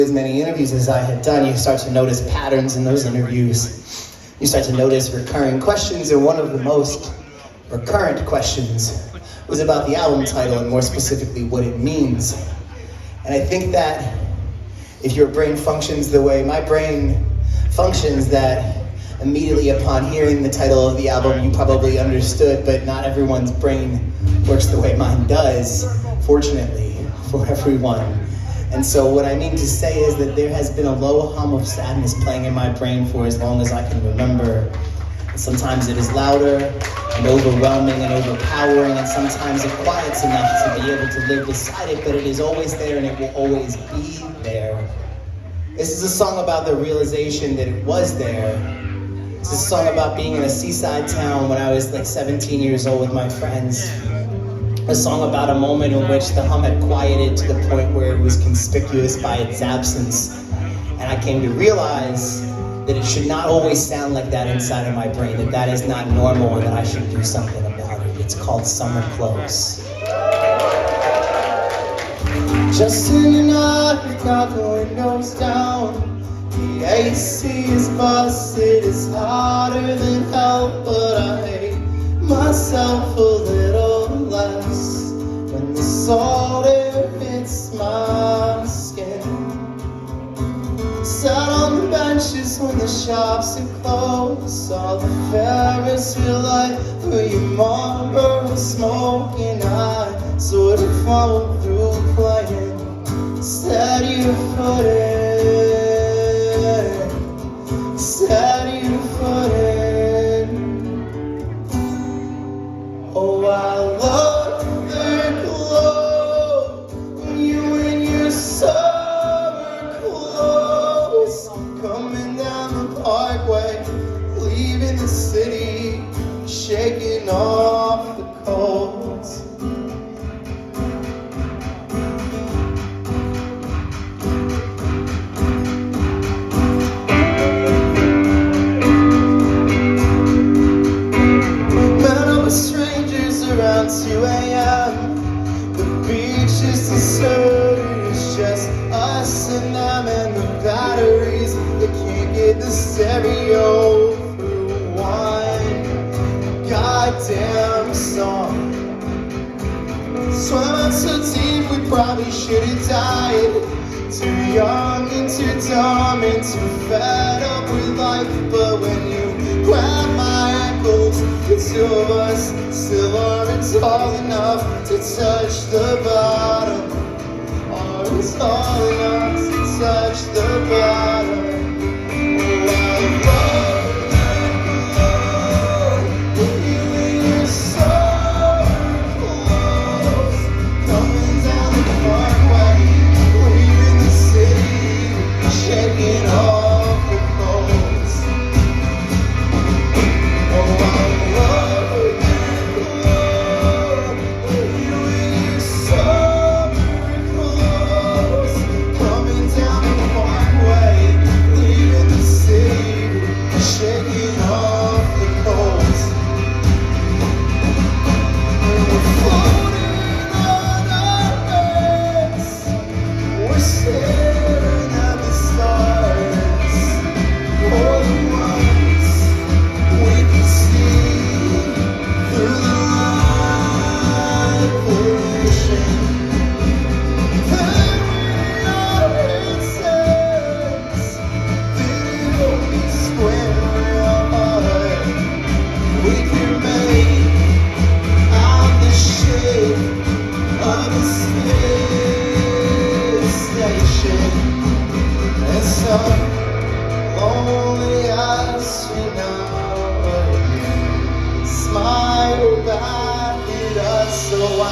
As many interviews as I had done, you start to notice patterns in those interviews. You start to notice recurring questions, and one of the most recurrent questions was about the album title, and more specifically, what it means. And I think that if your brain functions the way my brain functions, that immediately upon hearing the title of the album, you probably understood, but not everyone's brain works the way mine does, fortunately, for everyone. And so what I mean to say is that there has been a low hum of sadness playing in my brain for as long as I can remember. And sometimes it is louder and overwhelming and overpowering, and sometimes it quiets enough to be able to live beside it, but it is always there and it will always be there. This is a song about the realization that it was there. It's a song about being in a seaside town when I was like 17 years old with my friends. A song about a moment in which the hum had quieted to the point where it was conspicuous by its absence. And I came to realize that it should not always sound like that inside of my brain, that that is not normal and that I should do something about it. It's called Summer Close. Just in the night, we've got the windows down. The AC is busted, it's hotter than hell, but I hate myself a little less when the salt air hits my skin. Sat on the benches when the shops are closed, saw the Ferris wheel light through your Marlboro smoke, and I sort of followed through playing steady footing. Steady footing. Oh, I love the glow when you in your summer clothes, coming down the parkway, leaving the city, shaking off the colds. Around 2 a.m. The beach is deserted, it's just us and them and the batteries that can't get the stereo through one goddamn song. Swam out so deep we probably should have died. Too young and too dumb and too fed up with life, but when you grab my ankles, the two of us still aren't tall enough to touch the bottom. Aren't tall enough to touch the bottom. Oh, I love when you in your summer clothes, coming down the parkway, leaving the city, shaking off the coals. Oh, I love lonely eyes, you know, smile back at us, so I